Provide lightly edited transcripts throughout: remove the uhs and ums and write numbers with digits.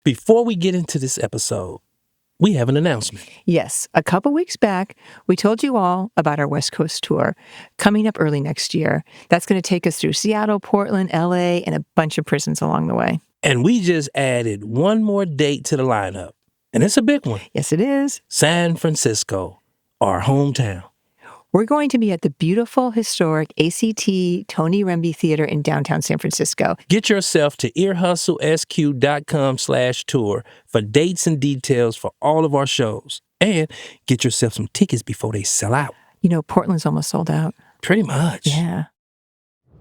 Before we get into this episode, we have an announcement. Yes, a couple weeks back, we told you all about our West Coast tour coming up early next year. That's going to take us through Seattle, Portland, LA, and a bunch of prisons along the way. And we just added one more date to the lineup. And it's a big one. Yes, it is. San Francisco, our hometown. We're going to be at the beautiful, historic ACT Tony Remby Theater in downtown San Francisco. Get yourself to earhustlesq.com/tour for dates and details for all of our shows. And get yourself some tickets before they sell out. You know, Portland's almost sold out. Pretty much. Yeah.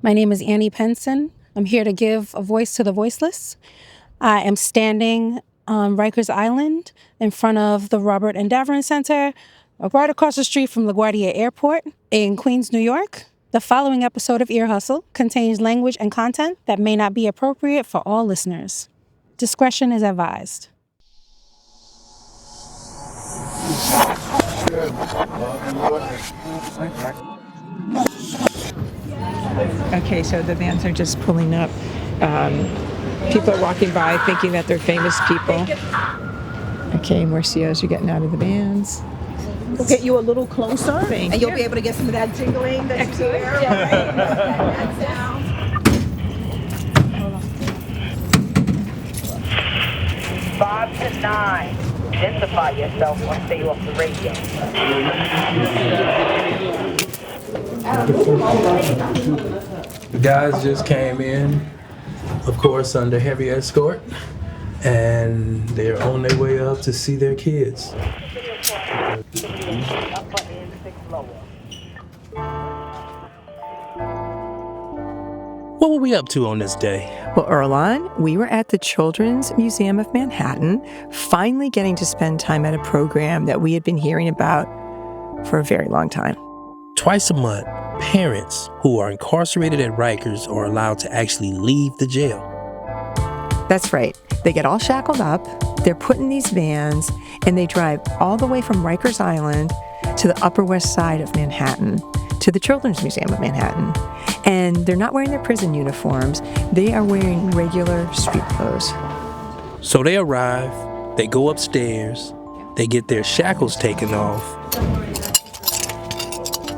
My name is Annais Penson. I'm here to give a voice to the voiceless. I am standing on Rikers Island in front of the Robert and Davern Center, right across the street from LaGuardia Airport in Queens, New York. The following episode of Ear Hustle contains language and content that may not be appropriate for all listeners. Discretion is advised. Okay, so the vans are just pulling up. People are walking by thinking that they're famous people. Okay, Mercios are getting out of the vans. We'll get you a little closer, Thank and you'll you. be able to get some of that jingling that you hear. Yeah, right? That sound. 5 to 9. Identify yourself or stay off the radio. The guys just came in, of course, under heavy escort, and they're on their way up to see their kids. What were we up to on this day? Well, Earlonne, we were at the Children's Museum of Manhattan, finally getting to spend time at a program that we had been hearing about for a very long time. Twice a month, parents who are incarcerated at Rikers are allowed to actually leave the jail. That's right. They get all shackled up, they're put in these vans, and they drive all the way from Rikers Island to the Upper West Side of Manhattan, to the Children's Museum of Manhattan. And they're not wearing their prison uniforms. They are wearing regular street clothes. So they arrive, they go upstairs, they get their shackles taken off,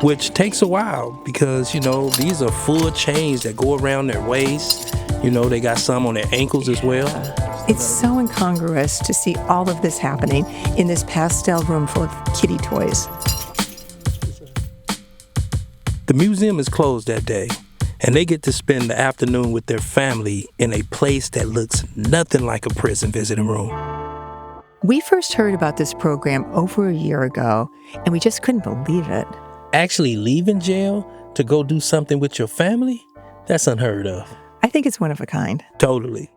which takes a while because, you know, these are full chains that go around their waist. You know, they got some on their ankles as well. It's so incongruous to see all of this happening in this pastel room full of kitty toys. The museum is closed that day, and they get to spend the afternoon with their family in a place that looks nothing like a prison visiting room. We first heard about this program over a year ago, and we just couldn't believe it. Actually leaving jail to go do something with your family? That's unheard of. I think it's one of a kind. Totally.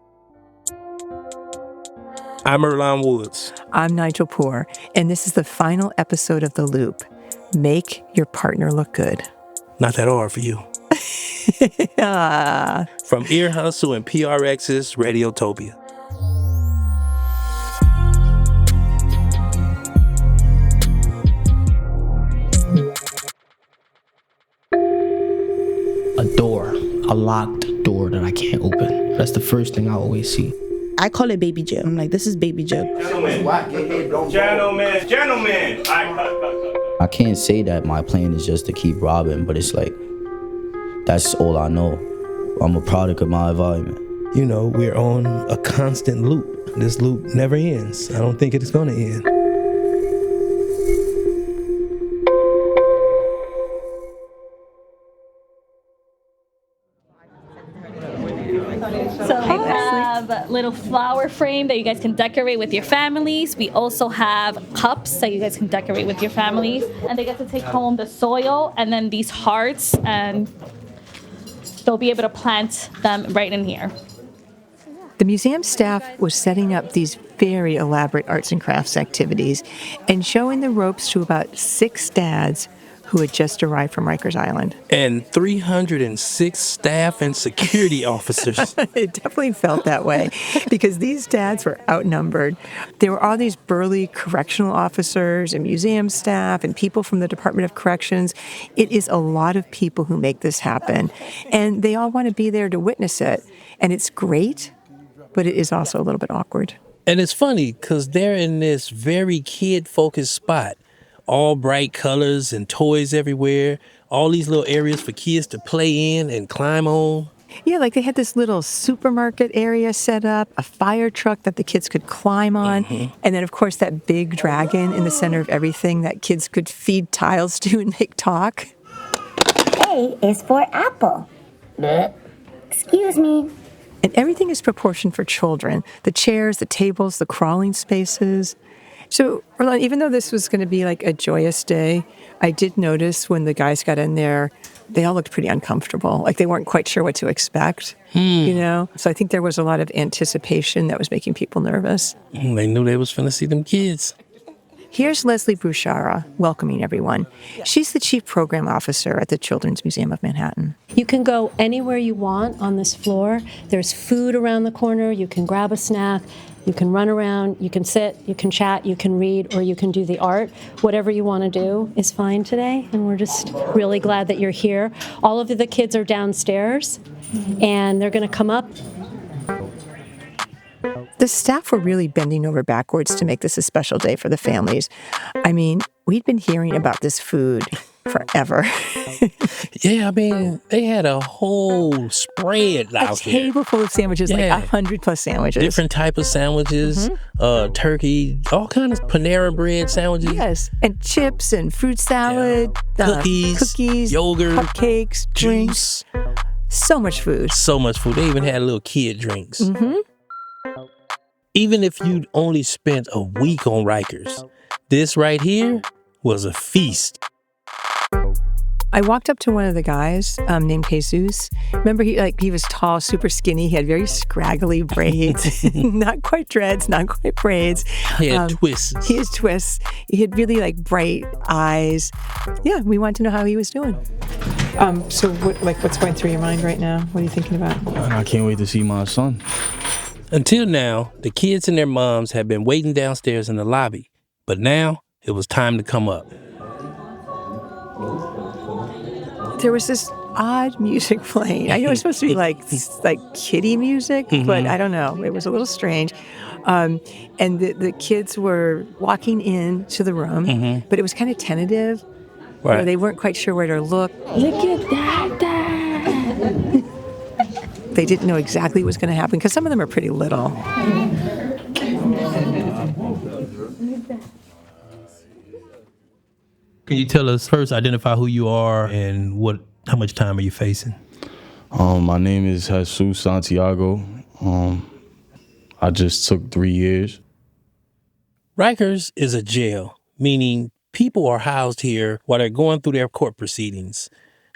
I'm Earlonne Woods. I'm Nigel Poor, and this is the final episode of The Loop. Make your partner look good. Not that hard for you. From Ear Hustle and PRX's Radiotopia. A door, a locked door that I can't open. That's the first thing I always see. I call it baby jail. I'm like, this is baby jail. Gentlemen. I can't say that my plan is just to keep robbing, but it's like, that's all I know. I'm a product of my environment. You know, we're on a constant loop. This loop never ends. I don't think it is going to end. So we have a little flower frame that you guys can decorate with your families. We also have cups that you guys can decorate with your families. And they get to take home the soil and then these hearts, and they'll be able to plant them right in here. The museum staff was setting up these very elaborate arts and crafts activities and showing the ropes to about 6 dads who had just arrived from Rikers Island. And 306 staff and security officers. It definitely felt that way because these dads were outnumbered. There were all these burly correctional officers and museum staff and people from the Department of Corrections. It is a lot of people who make this happen, and they all want to be there to witness it. And it's great, but it is also a little bit awkward. And it's funny because they're in this very kid-focused spot. All bright colors and toys everywhere. All these little areas for kids to play in and climb on. Yeah, like they had this little supermarket area set up, a fire truck that the kids could climb on, and then, of course, that big dragon in the center of everything that kids could feed tiles to and make talk. A is for apple. Bleh. Excuse me. And everything is proportioned for children. The chairs, the tables, the crawling spaces. So, Orlando, even though this was going to be like a joyous day, I did notice when the guys got in there, they all looked pretty uncomfortable. Like they weren't quite sure what to expect, you know? So I think there was a lot of anticipation that was making people nervous. They knew they was finna see them kids. Here's Leslie Bushara welcoming everyone. She's the Chief Program Officer at the Children's Museum of Manhattan. You can go anywhere you want on this floor. There's food around the corner. You can grab a snack. You can run around. You can sit. You can chat. You can read. Or you can do the art. Whatever you want to do is fine today. And we're just really glad that you're here. All of the kids are downstairs. And they're going to come up. The staff were really bending over backwards to make this a special day for the families. I mean, we'd been hearing about this food forever. Yeah, I mean, they had a whole spread out here. A table full of sandwiches, like 100+ sandwiches. Different type of sandwiches, turkey, all kinds of Panera bread sandwiches. Yes, and chips and fruit salad, cookies, yogurt, cupcakes, drinks. So much food. So much food. They even had little kid drinks. Even if you'd only spent a week on Rikers, this right here was a feast. I walked up to one of the guys named Jesus. Remember, he was tall, super skinny. He had very scraggly braids, not quite dreads, not quite braids. He had twists. He had twists. He had really bright eyes. Yeah, we wanted to know how he was doing. So, what's going through your mind right now? What are you thinking about? I can't wait to see my son. Until now, the kids and their moms had been waiting downstairs in the lobby, but now it was time to come up. There was this odd music playing. I know it's supposed to be like kiddie music, but I don't know. It was a little strange. And the kids were walking into the room, but it was kind of tentative. Right. They weren't quite sure where to look. Look at that. They didn't know exactly what was going to happen because some of them are pretty little. Can you tell us first, identify who you are and how much time are you facing? My name is Jesus Santiago. I just took 3 years. Rikers is a jail, meaning people are housed here while they're going through their court proceedings.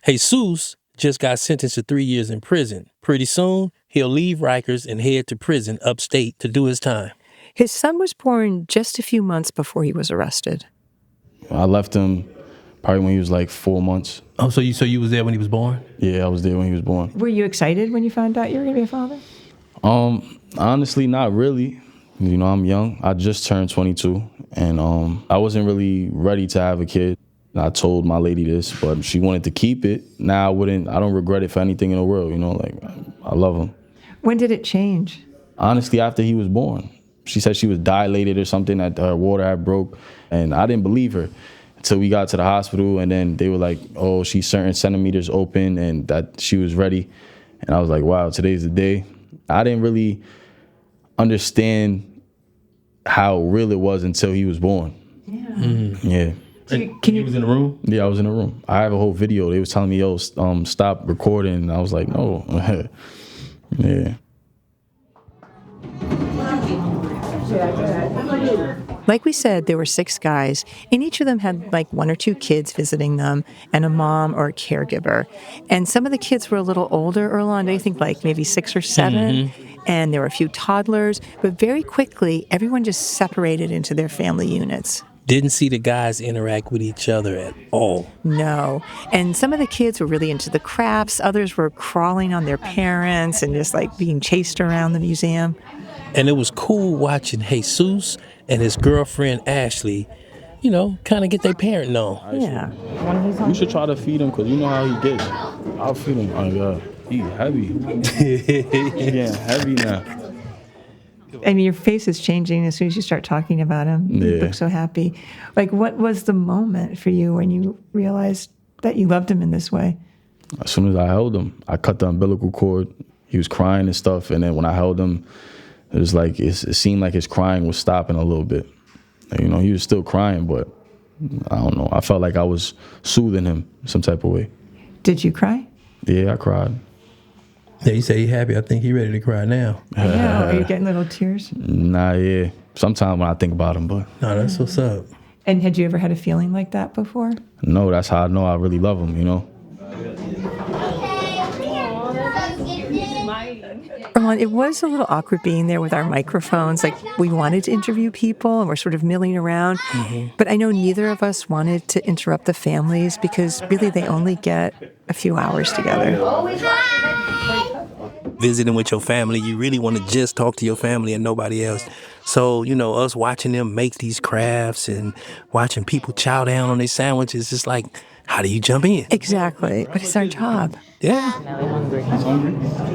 Jesus just got sentenced to 3 years in prison. Pretty soon, he'll leave Rikers and head to prison upstate to do his time. His son was born just a few months before he was arrested. I left him probably when he was like 4 months. Oh, so you was there when he was born? Yeah, I was there when he was born. Were you excited when you found out you were going to be a father? Honestly, not really. You know, I'm young. I just turned 22, and I wasn't really ready to have a kid. I told my lady this, but she wanted to keep it. Now I don't regret it for anything in the world, you know, I love him. When did it change? Honestly, after he was born. She said she was dilated or something, that her water had broke, and I didn't believe her until we got to the hospital, and then they were like, oh, she's certain centimeters open and that she was ready. And I was like, wow, today's the day. I didn't really understand how real it was until he was born. Yeah. Yeah. You was in the room? Yeah, I was in the room. I have a whole video. They was telling me, yo, stop recording. And I was like, no. Yeah. Like we said, there were 6 guys, and each of them had like 1 or 2 kids visiting them and a mom or a caregiver. And some of the kids were a little older, Orlando, I think like maybe 6 or 7, and there were a few toddlers. But very quickly, everyone just separated into their family units. Didn't see the guys interact with each other at all. No. And some of the kids were really into the crafts. Others were crawling on their parents and just like being chased around the museum. And it was cool watching Jesus and his girlfriend, Ashley, you know, kind of get their parenting on. Yeah. You should try to feed him because you know how he gets. I'll feed him. Oh, God. He's heavy. He's getting heavy now. I mean, your face is changing as soon as you start talking about him. You Yeah. look so happy. Like, what was the moment for you when you realized that you loved him in this way? As soon as I held him, I cut the umbilical cord. He was crying and stuff, and then when I held him, it was like it seemed like his crying was stopping a little bit. And, you know, he was still crying, but I don't know. I felt like I was soothing him some type of way. Did you cry? Yeah, I cried. Yeah, you say he happy. I think he ready to cry now. Yeah. Are you getting little tears? Nah, yeah. Sometimes when I think about him, but No, that's what's up. And had you ever had a feeling like that before? no, that's how I know I really love him, you know? Erlan, it was a little awkward being there with our microphones. Like, we wanted to interview people and we're sort of milling around. Mm-hmm. But I know neither of us wanted to interrupt the families because really they only get a few hours together. Visiting with your family, you really want to just talk to your family and nobody else. So, you know, us watching them make these crafts and watching people chow down on their sandwiches, it's like, how do you jump in? Exactly. But it's our job. Yeah. Hungry?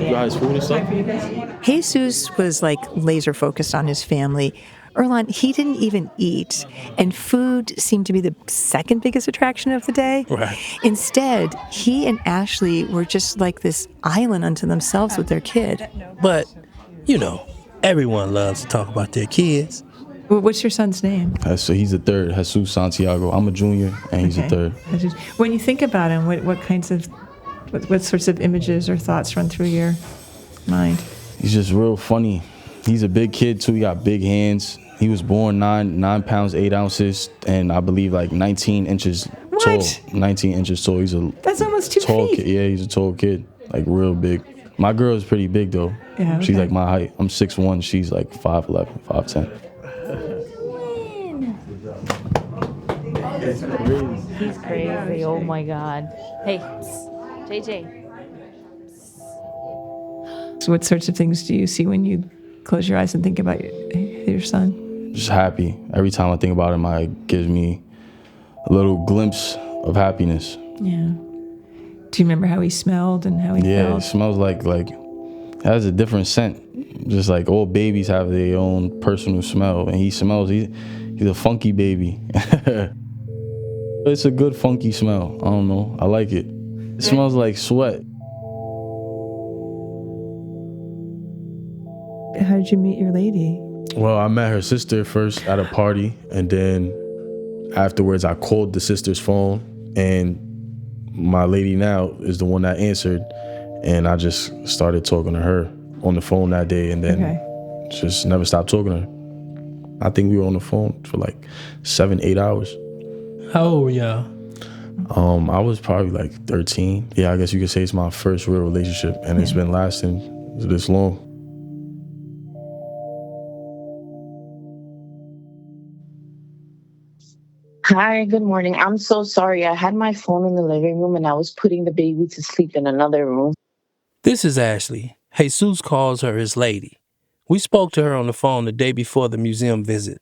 You got his food and stuff? Jesus was like laser focused on his family. Erlan, he didn't even eat, and food seemed to be the second biggest attraction of the day. Right. Instead, he and Ashley were just like this island unto themselves with their kid. But, you know, everyone loves to talk about their kids. Well, what's your son's name? So he's the third, Jesus Santiago. I'm a junior, and he's the third. When you think about him, what sorts of images or thoughts run through your mind? He's just real funny. He's a big kid, too. He got big hands. He was born 9 pounds, 8 ounces, and I believe like 19 inches tall. 19 inches tall. That's almost 2 tall feet. Kid. Yeah, he's a tall kid, like real big. My girl is pretty big, though. Yeah, She's okay. like my height. I'm 6'1". She's like 5'11", 5'10". He's crazy. Oh my God. Hey, JJ. So what sorts of things do you see when you close your eyes and think about your son? Just happy. Every time I think about him, it gives me a little glimpse of happiness. Yeah. Do you remember how he smelled and how he Yeah, felt? it smells like it has a different scent. Just like all babies have their own personal smell, and he's a funky baby. It's a good funky smell. I don't know. I like it. It smells like sweat. How did you meet your lady? Well, I met her sister first at a party, and then afterwards I called the sister's phone, and my lady now is the one that answered, and I just started talking to her on the phone that day, and then just never stopped talking to her. I think we were on the phone for like 7-8 hours. How old were y'all? I was probably like 13. Yeah, I guess you could say it's my first real relationship, and it's been lasting this long. Hi, good morning. I'm so sorry. I had my phone in the living room and I was putting the baby to sleep in another room. This is Ashley. Jesus calls her his lady. We spoke to her on the phone the day before the museum visit.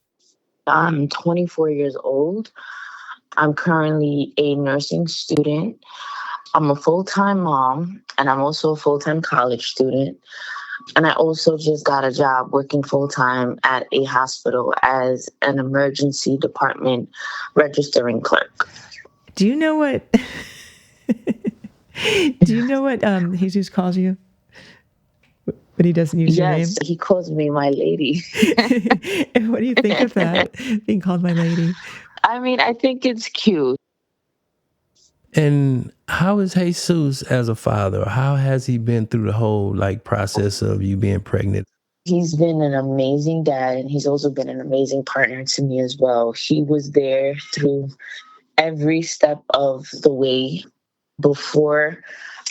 I'm 24 years old. I'm currently a nursing student. I'm a full-time mom, and I'm also a full-time college student. And I also just got a job working full-time at a hospital as an emergency department registering clerk. Do you know what Jesus calls you? But he doesn't use your name? Yes, he calls me my lady. And what do you think of that, being called my lady? I mean, I think it's cute. And how is Jesus as a father? How has he been through the whole process of you being pregnant? He's been an amazing dad, and he's also been an amazing partner to me as well. He was there through every step of the way before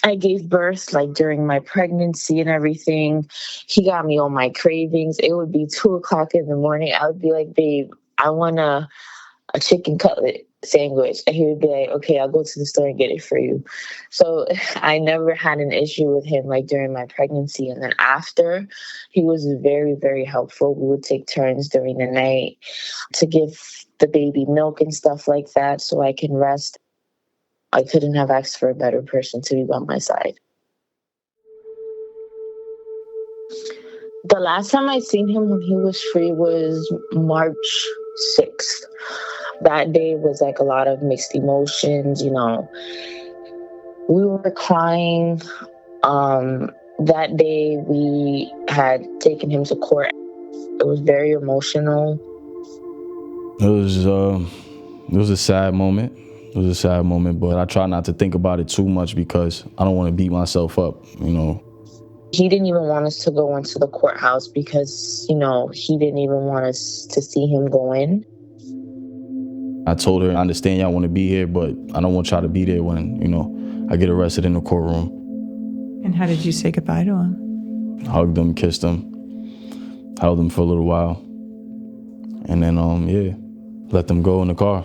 I gave birth, like during my pregnancy and everything. He got me all my cravings. It would be 2:00 in the morning. I would be like, babe, I want a chicken cutlet sandwich. And he would be like, okay, I'll go to the store and get it for you. So I never had an issue with him during my pregnancy. And then after, he was very, very helpful. We would take turns during the night to give the baby milk and stuff like that so I can rest. I couldn't have asked for a better person to be by my side. The last time I seen him when he was free was March 6th. That day was like a lot of mixed emotions, you know. We were crying. That day we had taken him to court. It was very emotional. It was a sad moment. It was a sad moment, but I try not to think about it too much because I don't want to beat myself up, you know. He didn't even want us to go into the courthouse because, you know, he didn't even want us to see him go in. I told her, I understand y'all want to be here, but I don't want y'all to be there when, you know, I get arrested in the courtroom. And how did you say goodbye to him? Hugged him, kissed him, held him for a little while. And then, let them go in the car.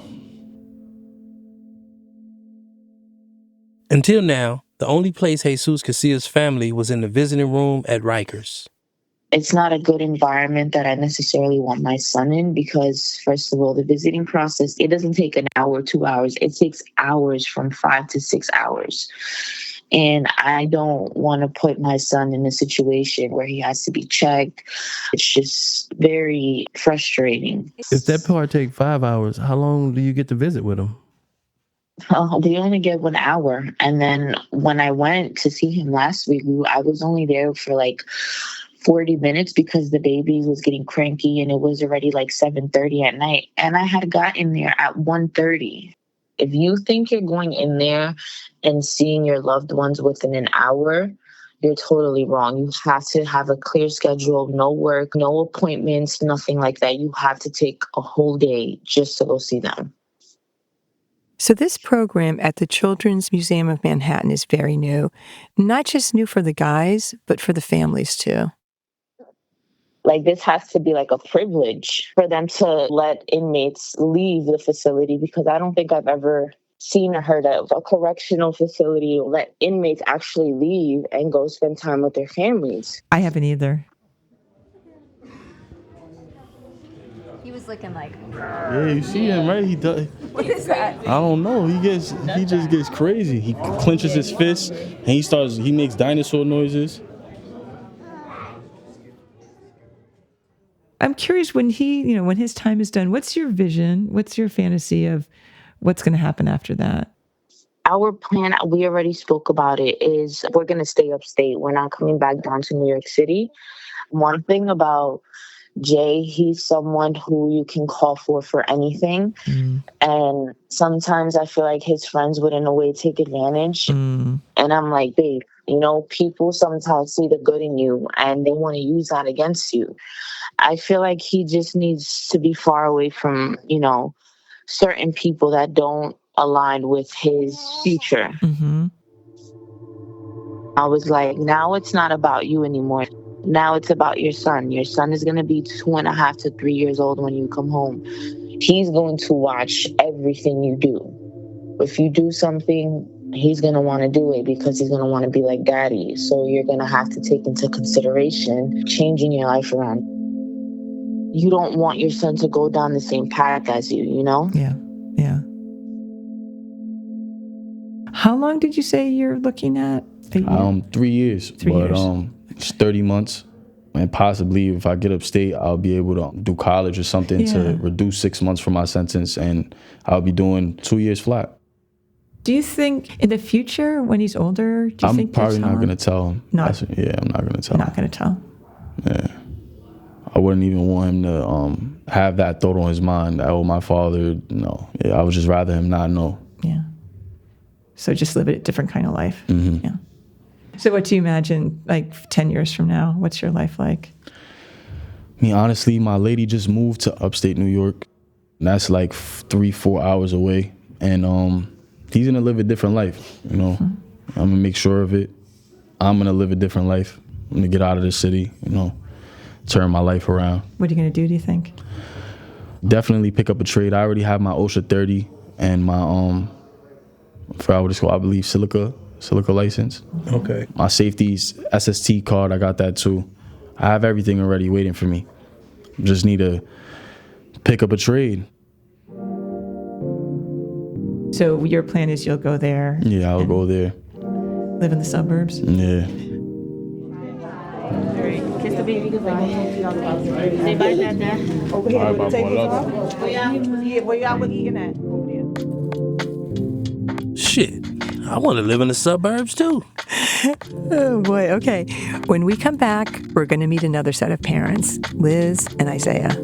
Until now, the only place Jesus could see his family was in the visiting room at Rikers. It's not a good environment that I necessarily want my son in because, first of all, the visiting process, it doesn't take an hour, 2 hours. It takes hours, from 5 to 6 hours. And I don't want to put my son in a situation where he has to be checked. It's just very frustrating. If that part takes 5 hours, how long do you get to visit with him? They only get 1 hour. And then when I went to see him last week, I was only there for like 40 minutes because the baby was getting cranky and it was already like 7:30 at night. And I had gotten there at 1:30. If you think you're going in there and seeing your loved ones within an hour, you're totally wrong. You have to have a clear schedule, no work, no appointments, nothing like that. You have to take a whole day just to go see them. So this program at the Children's Museum of Manhattan is very new. Not just new for the guys, but for the families too. Like, this has to be like a privilege for them to let inmates leave the facility, because I don't think I've ever seen or heard of a correctional facility let inmates actually leave and go spend time with their families. I haven't either. He was looking like... Yeah, you see him, right? He does. What is that? I don't know. He just gets crazy. He clenches his fists and he makes dinosaur noises. I'm curious, when when his time is done, what's your vision? What's your fantasy of what's going to happen after that? Our plan, we already spoke about it, is we're going to stay upstate. We're not coming back down to New York City. One thing about Jay, he's someone who you can call for anything. And sometimes I feel like his friends would in a way take advantage. And I'm like, babe, people sometimes see the good in you and they want to use that against you. I feel like he just needs to be far away from, certain people that don't align with his future. I was like, now it's not about you anymore. Now it's about your son. Your son is going to be 2.5 to 3 years old when you come home. He's going to watch everything you do. If you do something, he's going to want to do it because he's going to want to be like daddy. So you're going to have to take into consideration changing your life around. You don't want your son to go down the same path as you, Yeah. How long did you say you're looking at? 3 years. 3 years. It's 30 months. And possibly if I get upstate, I'll be able to do college or something to reduce 6 months from my sentence, and I'll be doing 2 years flat. Do you think in the future, when he's older, I'm probably not going to tell him. No. I'm not going to tell him. Not going to tell. Yeah. I wouldn't even want him to have that thought on his mind. Oh, my father, no. Yeah, I would just rather him not know. Yeah. So just live a different kind of life. Yeah. So what do you imagine, like 10 years from now? What's your life like? Honestly, my lady just moved to upstate New York. And that's like 3-4 hours away. And he's going to live a different life, I'm going to make sure of it. I'm going to live a different life. I'm going to get out of the city, turn my life around. What are you going to do you think? Definitely pick up a trade. I already have my OSHA 30 and my, I forgot what it's called, I believe silica license. Okay. My safety's SST card, I got that too. I have everything already waiting for me. Just need to pick up a trade. So your plan is you'll go there? Yeah, I'll go there. Live in the suburbs? Yeah. All right, kiss the baby, goodbye. Say bye, Dada. Over here, All right, where the bye, tables boy. are. Love Where y'all were eating at? Over there. Shit, I want to live in the suburbs too. Oh boy, okay. When we come back, we're going to meet another set of parents, Liz and Isaiah.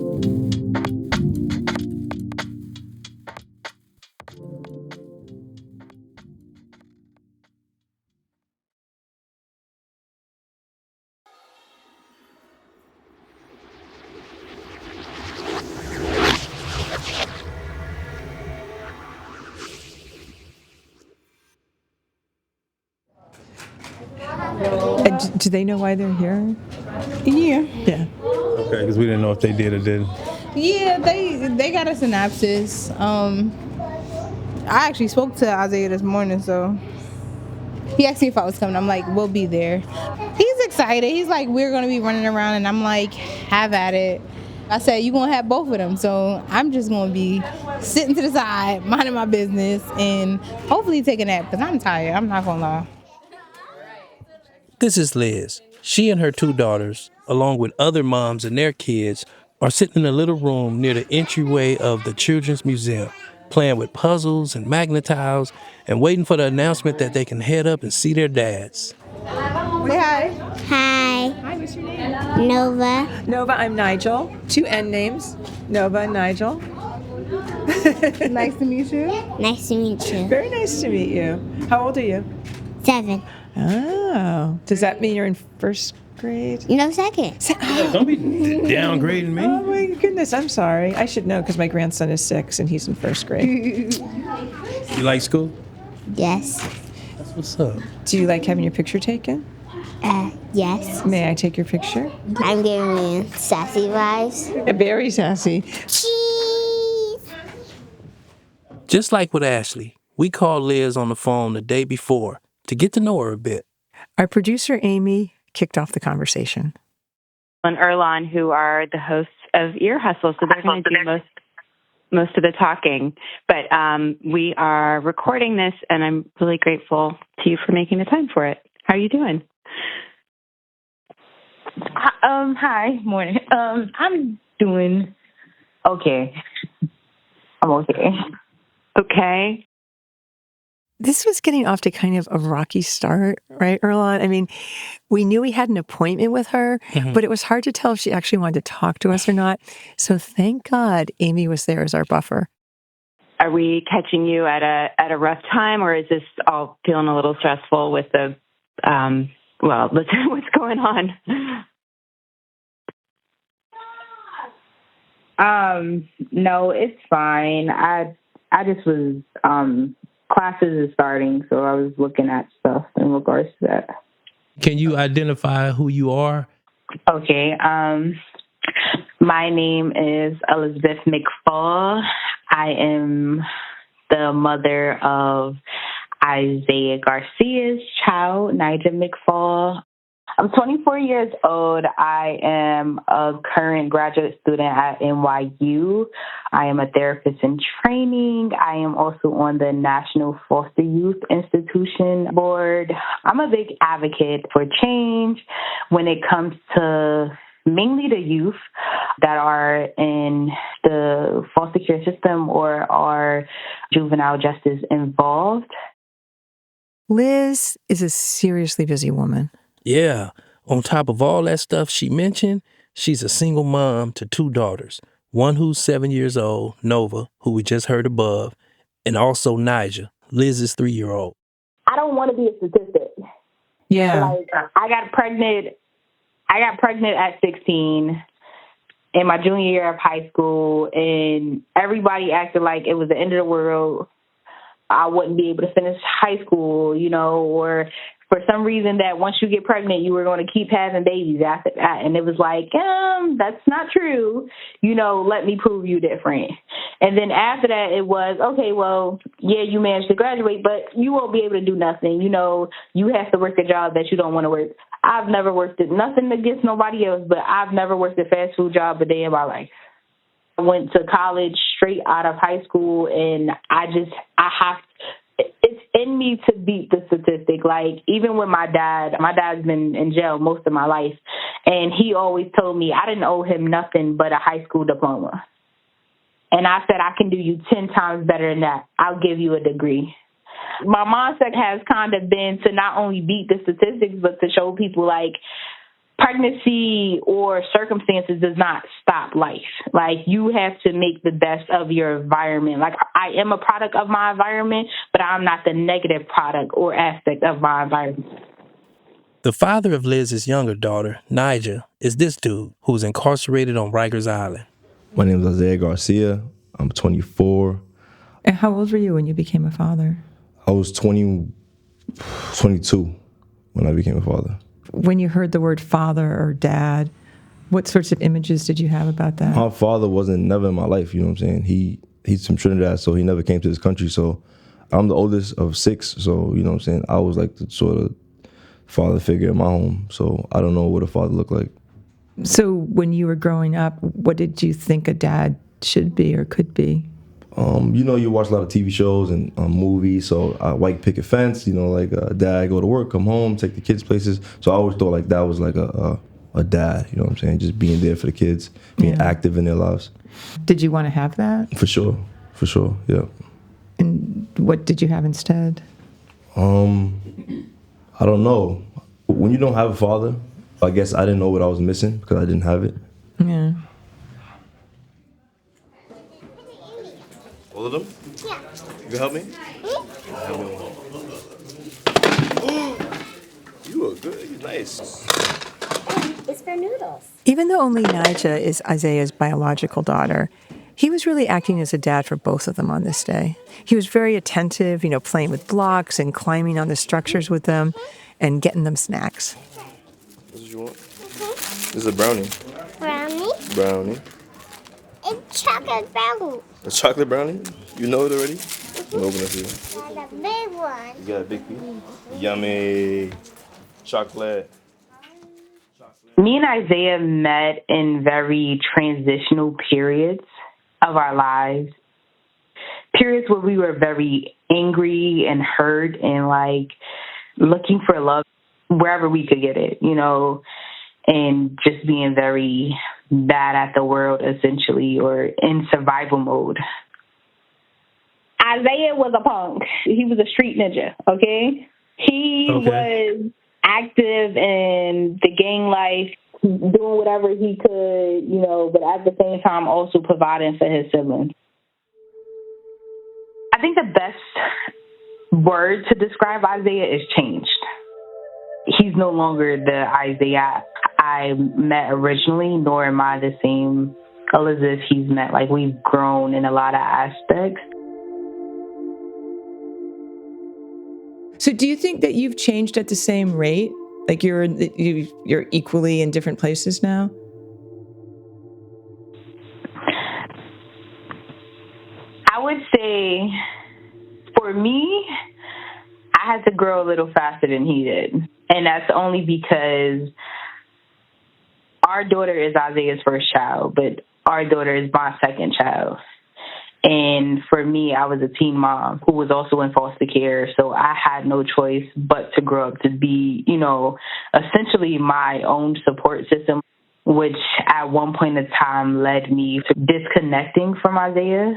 And do they know why they're here? Yeah. Yeah. Okay, because we didn't know if they did or didn't. Yeah, they got a synopsis. I actually spoke to Isaiah this morning, so he asked me if I was coming. I'm like, we'll be there. He's excited. He's like, we're gonna be running around, and I'm like, have at it. I said, you're gonna have both of them, so I'm just gonna be sitting to the side, minding my business, and hopefully take a nap, because I'm tired. I'm not gonna lie. This is Liz. She and her 2 daughters, along with other moms and their kids, are sitting in a little room near the entryway of the Children's Museum, playing with puzzles and magnetiles and waiting for the announcement that they can head up and see their dads. Say hi. Hi. Hi, what's your name? Nova. Nova, I'm Nigel. 2 N names. Nova and Nigel. Nice to meet you. Nice to meet you. Very nice to meet you. How old are you? 7. Oh. Does that mean you're in first grade? No, 2nd. Don't be downgrading me. Oh my goodness, I'm sorry. I should know because my grandson is 6 and he's in first grade. You like school? Yes. That's what's up. Do you like having your picture taken? Yes. May I take your picture? I'm giving you sassy vibes. Very sassy. Cheese. Just like with Ashley, we called Liz on the phone the day before to get to know her a bit. Our producer, Amy, kicked off the conversation. And Erlon, who are the hosts of Ear Hustle, so they're going to do most of the talking. But we are recording this, and I'm really grateful to you for making the time for it. How are you doing? Hi, morning. I'm doing okay. I'm okay. Okay. This was getting off to kind of a rocky start, right, Erlon? I mean, we knew we had an appointment with her, but it was hard to tell if she actually wanted to talk to us or not. So thank God Amy was there as our buffer. Are we catching you at a rough time, or is this all feeling a little stressful with the what's going on? No, it's fine. I just was classes is starting, so I was looking at stuff in regards to that. Can you identify who you are? Okay. My name is Elizabeth McFall. I am the mother of Isaiah Garcia's child, Nigel McFall. I'm 24 years old. I am a current graduate student at NYU. I am a therapist in training. I am also on the National Foster Youth Institution Board. I'm a big advocate for change when it comes to mainly the youth that are in the foster care system or are juvenile justice involved. Liz is a seriously busy woman. Yeah. On top of all that stuff she mentioned, she's a single mom to 2 daughters. One who's 7 years old, Nova, who we just heard above, and also Nija, Liz's 3-year-old. I don't want to be a statistic. Yeah. Like, I got pregnant at 16 in my junior year of high school, and everybody acted like it was the end of the world. I wouldn't be able to finish high school, or for some reason that once you get pregnant, you were going to keep having babies after that. And it was like, that's not true. Let me prove you different. And then after that, it was, okay, well, yeah, you managed to graduate, but you won't be able to do nothing. You have to work a job that you don't want to work. I've never worked at nothing against nobody else, but I've never worked a fast food job a day in my life. I went to college straight out of high school, and in me to beat the statistic. Like, even with my dad's been in jail most of my life, and he always told me I didn't owe him nothing but a high school diploma. And I said, I can do you 10 times better than that. I'll give you a degree. My mindset has kind of been to not only beat the statistics, but to show people, like, pregnancy or circumstances does not stop life. Like, you have to make the best of your environment. Like, I am a product of my environment, but I'm not the negative product or aspect of my environment. The father of Liz's younger daughter, Nija, is this dude who's incarcerated on Rikers Island. My name is Isaiah Garcia. I'm 24. And how old were you when you became a father? I was 22 when I became a father. When you heard the word father or dad, what sorts of images did you have about that? My father wasn't never in my life, you know what I'm saying? He's from Trinidad, so he never came to this country. So I'm the oldest of 6, so, you know what I'm saying? I was like the sort of father figure in my home, so I don't know what a father looked like. So when you were growing up, what did you think a dad should be or could be? You know, you watch a lot of TV shows and movies, so white picket fence, you know, like dad go to work, come home, take the kids places. So I always thought like that was like a dad, you know what I'm saying? Just being there for the kids, being active in their lives. Did you want to have that? For sure, yeah. And what did you have instead? I don't know. When you don't have a father, I guess I didn't know what I was missing because I didn't have it. Yeah. All of them? Yeah. You can help me? Help me. You look good. You're nice. It's for noodles. Even though only Nija is Isaiah's biological daughter, he was really acting as a dad for both of them on this day. He was very attentive, you know, playing with blocks and climbing on the structures with them and getting them snacks. What do you want? This is a brownie. Brownie. It's chocolate brownie. A chocolate brownie? You know it already? Open it for you. That's a big one. You got a big piece? Yummy. Chocolate. Me and Isaiah met in very transitional periods of our lives. Periods where we were very angry and hurt and like looking for love wherever we could get it, you know, and just being very bad at the world, essentially, or in survival mode. Isaiah was a punk. He was a street ninja, okay? He was active in the gang life, doing whatever he could, you know, but at the same time also providing for his siblings. I think the best word to describe Isaiah is changed. He's no longer the Isaiah I met originally, nor am I the same Elizabeth he's met. Like, we've grown in a lot of aspects. So do you think that you've changed at the same rate? Like you're equally in different places now? I would say, for me, I had to grow a little faster than he did. And that's only because our daughter is Isaiah's first child, but our daughter is my second child. And for me, I was a teen mom who was also in foster care, so I had no choice but to grow up to be, you know, essentially my own support system, which at one point in time led me to disconnecting from Isaiah.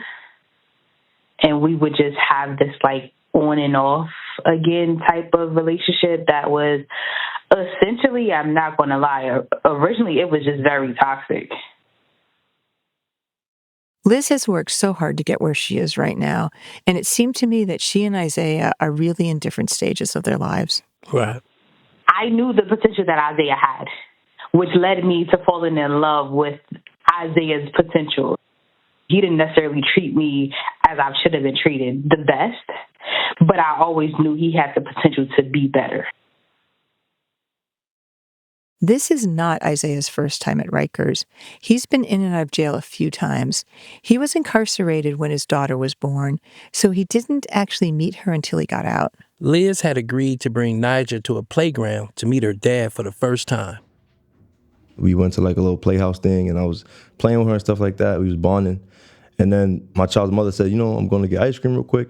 And we would just have this, like, on and off again type of relationship that was essentially, I'm not going to lie, originally it was just very toxic. Liz has worked so hard to get where she is right now, and it seemed to me that she and Isaiah are really in different stages of their lives. Right. I knew the potential that Isaiah had, which led me to falling in love with Isaiah's potential. He didn't necessarily treat me as I should have been treated, the best, but I always knew he had the potential to be better. This is not Isaiah's first time at Rikers. He's been in and out of jail a few times. He was incarcerated when his daughter was born, so he didn't actually meet her until he got out. Liz had agreed to bring Nija to a playground to meet her dad for the first time. We went to like a little playhouse thing, and I was playing with her and stuff like that. We was bonding. And then my child's mother said, you know, I'm going to get ice cream real quick.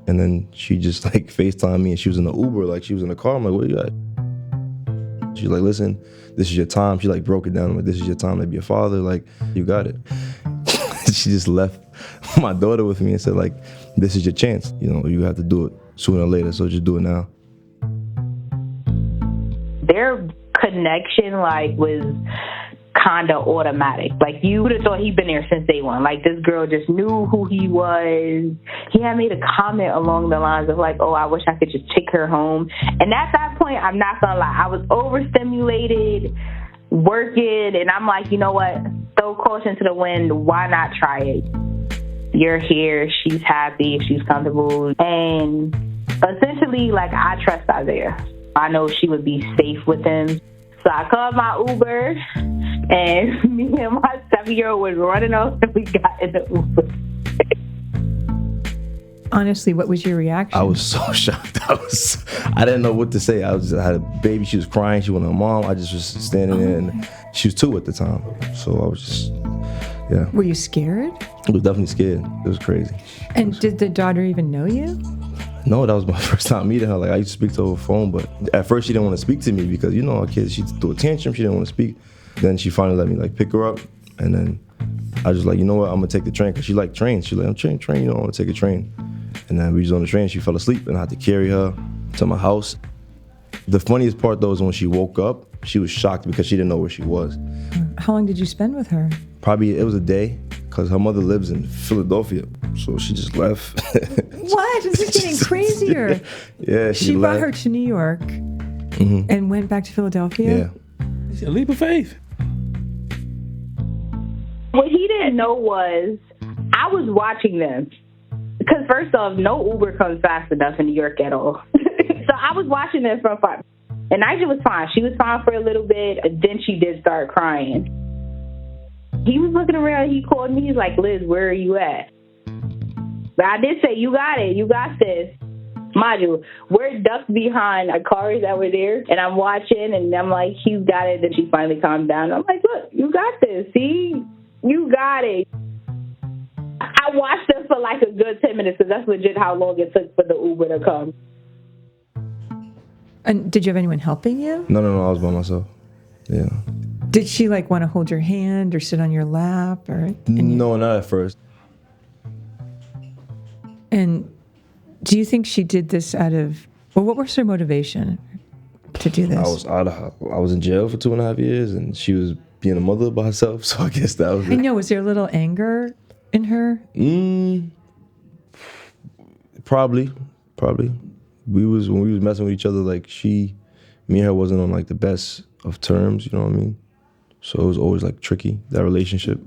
And then she just like FaceTimed me, and she was in the Uber, like she was in the car. I'm like, where you at? She's like, listen, this is your time. She like broke it down. I'm like, this is your time to be a father. Like, you got it. She just left my daughter with me and said, like, this is your chance. You know, you have to do it sooner or later, so just do it now. Their connection, like, was kind of automatic. Like, you would have thought he'd been there since day one. Like, this girl just knew who he was. He had made a comment along the lines of, like, oh, I wish I could just take her home. And at that point, I'm not gonna lie, I was overstimulated, working, and I'm like, you know what? Throw caution to the wind. Why not try it? You're here. She's happy. She's comfortable. And essentially, like, I trust Isaiah. I know she would be safe with him. So I called my Uber, and me and my 7-year-old was running off, and we got in the Uber. Honestly, what was your reaction? I was so shocked. I didn't know what to say. I had a baby. She was crying. She wanted her mom. I just was standing there, and she was 2 at the time. So I was just, yeah. Were you scared? I was definitely scared. It was crazy. And did the daughter even know you? No, that was my first time meeting her. Like, I used to speak to her over the phone, but at first she didn't want to speak to me because, you know, our kids, she threw a tantrum. She didn't want to speak. Then she finally let me, like, pick her up. And then I was like, you know what, I'm going to take the train. Because she liked trains. She like, I'm train, you know, I want to take a train. And then we was on the train. She fell asleep, and I had to carry her to my house. The funniest part, though, is when she woke up, she was shocked because she didn't know where she was. How long did you spend with her? Probably, it was a day, because her mother lives in Philadelphia. So she just left. What? This is getting crazier. Yeah, she brought her to New York and went back to Philadelphia? Yeah. It's a leap of faith. What he didn't know was I was watching them. Because first off, no Uber comes fast enough in New York at all. So I was watching them from far. And Nigel was fine. She was fine for a little bit. And then she did start crying. He was looking around. He called me. He's like, Liz, where are you at? But I did say, you got it. You got this. Mind you, we're ducked behind cars that were there. And I'm watching. And I'm like, he's got it. Then she finally calmed down. I'm like, look, you got this. See? You got it. I watched them for like a good 10 minutes because that's legit how long it took for the Uber to come. And did you have anyone helping you? No, I was by myself. Yeah. Did she like want to hold your hand or sit on your lap? No, not at first. And do you think she did this out of, well, what was her motivation to do this? I was in jail for 2.5 years, and she was being a mother by herself, so I guess that was it. I know, was there a little anger in her? Probably. When we was messing with each other, like me and her wasn't on like the best of terms, you know what I mean? So it was always like tricky, that relationship.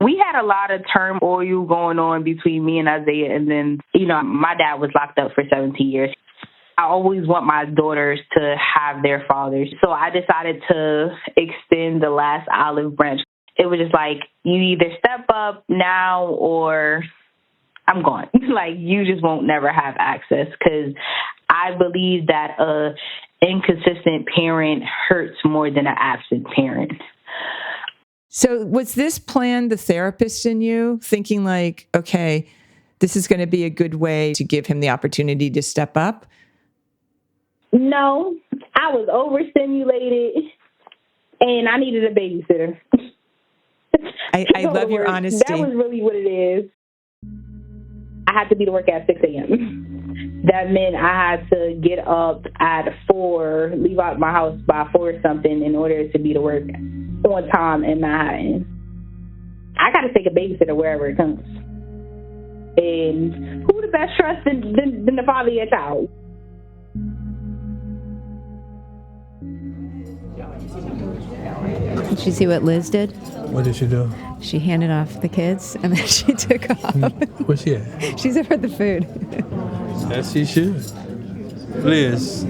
We had a lot of turmoil going on between me and Isaiah, and then, you know, my dad was locked up for 17 years. I always want my daughters to have their fathers. So I decided to extend the last olive branch. It was just like, you either step up now or I'm gone. Like, you just won't never have access, because I believe that a inconsistent parent hurts more than an absent parent. So was this plan the therapist in you thinking like, okay, this is going to be a good way to give him the opportunity to step up? No, I was overstimulated and I needed a babysitter. I love your honesty. That was really what it is. I had to be to work at 6 a.m. That meant I had to get up at 4, leave out my house by 4 or something in order to be to work on time in Manhattan. I got to take a babysitter wherever it comes. And who the best trust than the father of your child? Did you see what Liz did? What did she do? She handed off the kids and then she took off. Where's she at? She's over the food. As she should. Liz,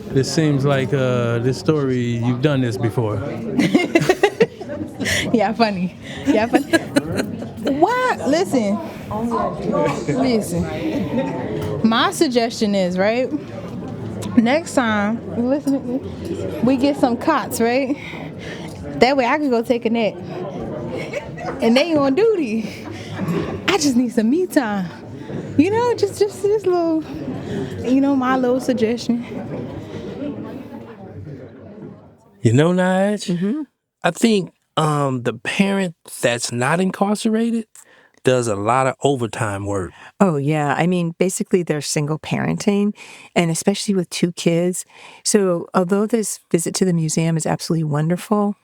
this seems like this story, you've done this before. Yeah, funny. What? Listen. My suggestion is, right? Next time, we get some cots, right? That way I can go take a nap. And they on duty. I just need some me time. Just this little, my little suggestion. Nige, I think the parent that's not incarcerated does a lot of overtime work. Oh, yeah. I mean, basically, they're single parenting, and especially with 2 kids. So, although this visit to the museum is absolutely wonderful,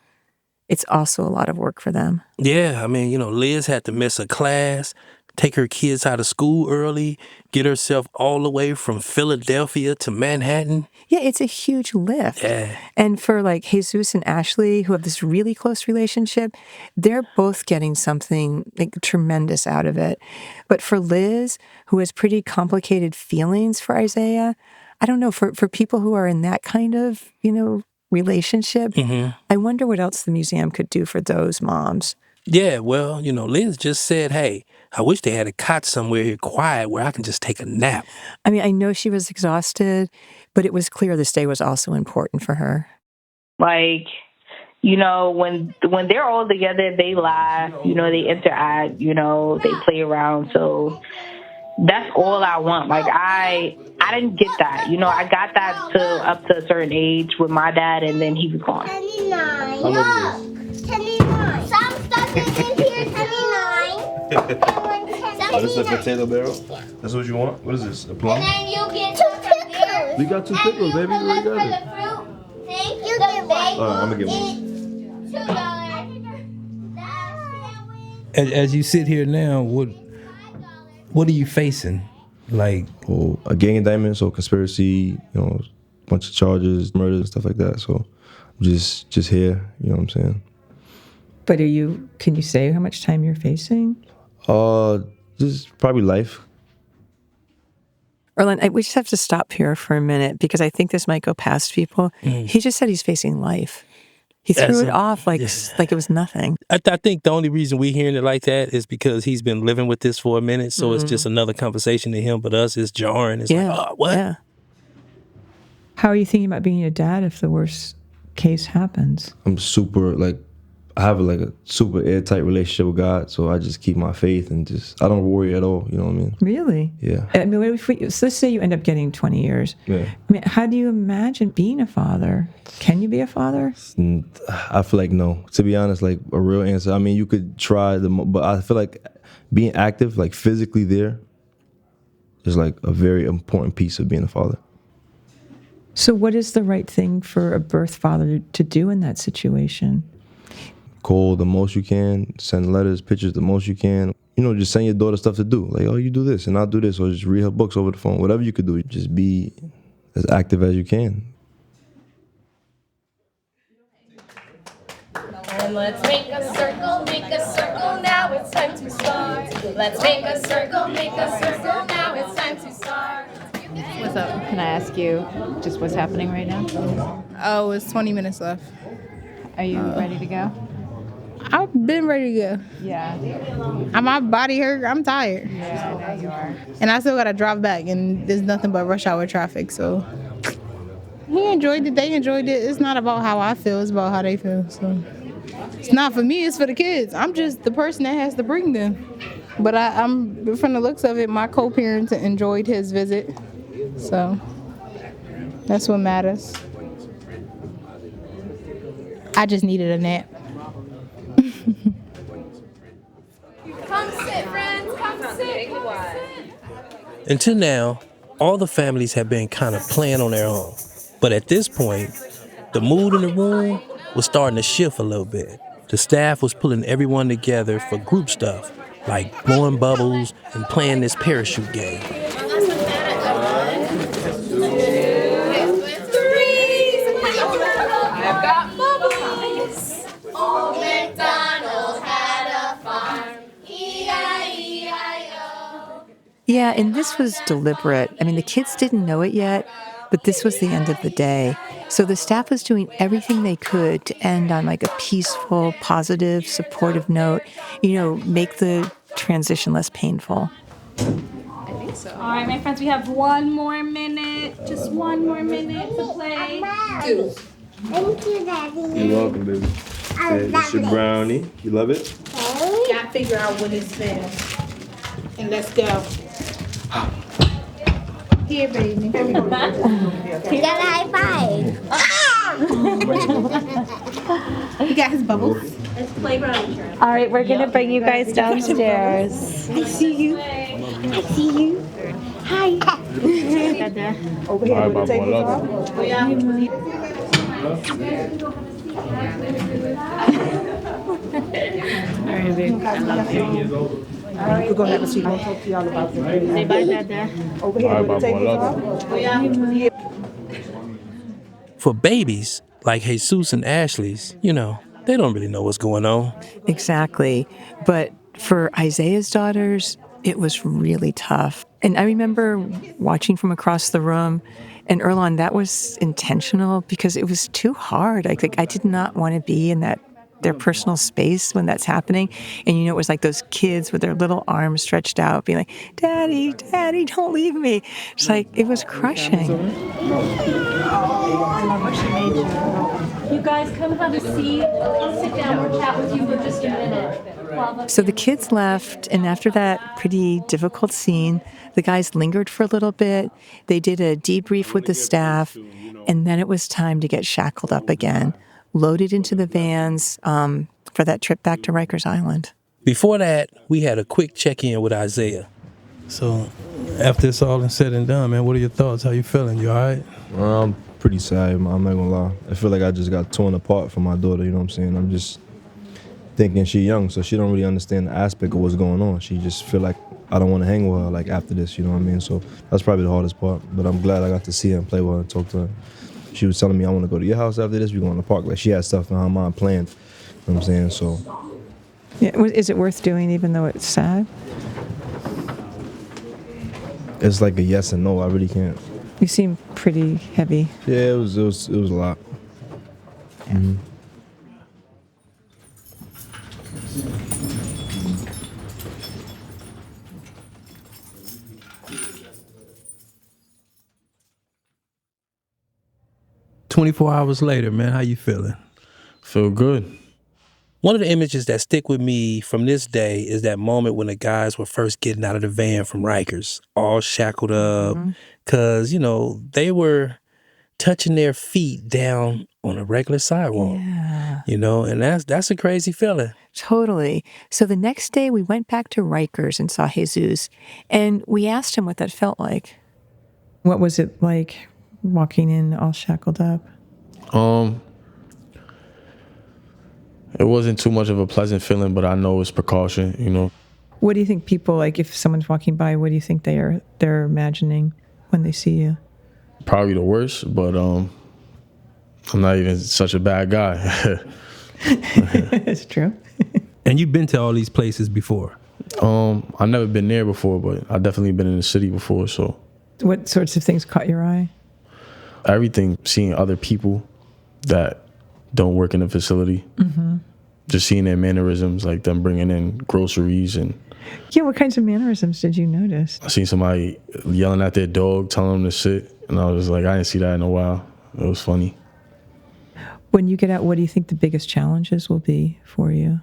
it's also a lot of work for them. Yeah, I mean, Liz had to miss a class, take her kids out of school early, get herself all the way from Philadelphia to Manhattan. Yeah, it's a huge lift. Yeah. And for like Jesus and Ashley, who have this really close relationship, they're both getting something like tremendous out of it. But for Liz, who has pretty complicated feelings for Isaiah, I don't know, for people who are in that kind of, relationship, I wonder what else the museum could do for those moms. Yeah, well, Liz just said, hey, I wish they had a cot somewhere here quiet where I can just take a nap. I mean, I know she was exhausted, but it was clear this day was also important for her. Like, when they're all together, they laugh, they interact, they play around. So that's all I want. Like, I didn't get that. I got that up to a certain age with my dad, and then he was gone. 29. Some stuff is in here, 29. Oh, this is a potato barrel? That's what you want? What is this, a plum? And then you get 2 pickles. We got 2 pickles, baby. We already got it. Thank you. Get one. All right, I'm going to get one. $2. As you sit here now, what are you facing? Like, a gang indictment, so conspiracy, bunch of charges, murder and stuff like that. So I'm just here, you know what I'm saying? But can you say how much time you're facing? Just probably life. Erlen, we just have to stop here for a minute because I think this might go past people. He just said he's facing life. He threw it off like it was nothing. I think the only reason we're hearing it like that is because he's been living with this for a minute, so it's just another conversation to him, but us, it's jarring. It's like, oh, what? Yeah. How are you thinking about being a dad if the worst case happens? I'm I have a super airtight relationship with God, so I just keep my faith and I don't worry at all, you know what I mean? Really? Yeah. I mean, so let's say you end up getting 20 years. Yeah. I mean, how do you imagine being a father? Can you be a father? I feel like no. To be honest, like a real answer. I mean, you could try, but I feel like being active, like physically there, is like a very important piece of being a father. So what is the right thing for a birth father to do in that situation? Call the most you can, send letters, pictures the most you can. Just send your daughter stuff to do. Like, oh, you do this and I'll do this, or just read her books over the phone. Whatever you could do, just be as active as you can. And let's make a circle now, it's time to start. Let's make a circle now, it's time to start. What's up? Can I ask you just what's happening right now? Oh, it's 20 minutes left. Are you ready to go? I've been ready to go. Yeah. My body hurt. I'm tired. Yeah, I know you are. And I still got to drive back, and there's nothing but rush hour traffic, so. He enjoyed it. They enjoyed it. It's not about how I feel. It's about how they feel, so. It's not for me. It's for the kids. I'm just the person that has to bring them. But I'm from the looks of it, my co-parents enjoyed his visit, so that's what matters. I just needed a nap. Come sit, friends. Come sit. Until now, all the families have been kind of playing on their own. But at this point, the mood in the room was starting to shift a little bit. The staff was pulling everyone together for group stuff, like blowing bubbles and playing this parachute game. I've got bubbles. Old MacDonald had a farm. E-I-E-I-O. Yeah, and this was deliberate. I mean, the kids didn't know it yet, but this was the end of the day. So the staff was doing everything they could to end on like a peaceful, positive, supportive note, make the transition less painful. I think so. All right, my friends, we have one more minute. Just one more minute to play. Thank you, Daddy. You're welcome, baby. It's your brownie. You love it? Gotta figure out what it's there. And let's go. Here, baby. You got a high five. He got his bubbles. It's playground. All right, we're gonna bring you guys downstairs. I see you. I see you. Hi. Over here with the tablecloth. All right, babe. I love you. We're gonna have a seat. I'll talk to y'all about this. Say bye, Dada. Over here with the tablecloth. For babies like Jesus and Ashley's, you know, they don't really know what's going on. Exactly. But for Isaiah's daughters, it was really tough. And I remember watching from across the room, and Erlon, that was intentional because it was too hard. I did not want to be in their personal space when that's happening. And it was like those kids with their little arms stretched out being like, Daddy, Daddy, don't leave me. It's like, it was crushing. You guys come have a seat. I'll sit down. We'll chat with you for just a minute. So the kids left, and after that pretty difficult scene, the guys lingered for a little bit. They did a debrief with the staff, and then it was time to get shackled up again, loaded into the vans for that trip back to Rikers Island. Before that, we had a quick check-in with Isaiah. So, after it's all said and done, man, what are your thoughts? How you feeling? You all right? I'm pretty sad, I'm not gonna lie. I feel like I just got torn apart from my daughter, you know what I'm saying? I'm just thinking she's young, so she don't really understand the aspect of what's going on. She just feel like I don't want to hang with her like after this, you know what I mean? So that's probably the hardest part, but I'm glad I got to see her and play with her and talk to her. She was telling me, I want to go to your house after this, we go in the park. Like, she had stuff in her mind planned, you know what I'm saying? So. Yeah, is it worth doing even though it's sad? It's like a yes and no, I really can't. You seem pretty heavy. Yeah, it was a lot. Mm-hmm. "24 hours later, man, how you feeling?" Feel good. One of the images that stick with me from this day is that moment when the guys were first getting out of the van from Rikers, all shackled up, because, they were touching their feet down on a regular sidewalk. Yeah. And that's a crazy feeling. Totally. So the next day we went back to Rikers and saw Jesus, and we asked him what that felt like. What was it like walking in all shackled up? It wasn't too much of a pleasant feeling, but I know it's precaution, What do you think people, like, if someone's walking by, what do you think they're imagining when they see you? Probably the worst, but I'm not even such a bad guy. It's true. And you've been to all these places before? I've never been there before, but I've definitely been in the city before, so. What sorts of things caught your eye? Everything, seeing other people that don't work in the facility. Mm-hmm. Just seeing their mannerisms, like them bringing in groceries and. Yeah, what kinds of mannerisms did you notice? I seen somebody yelling at their dog, telling them to sit, and I was like, I didn't see that in a while. It was funny. When you get out, what do you think the biggest challenges will be for you?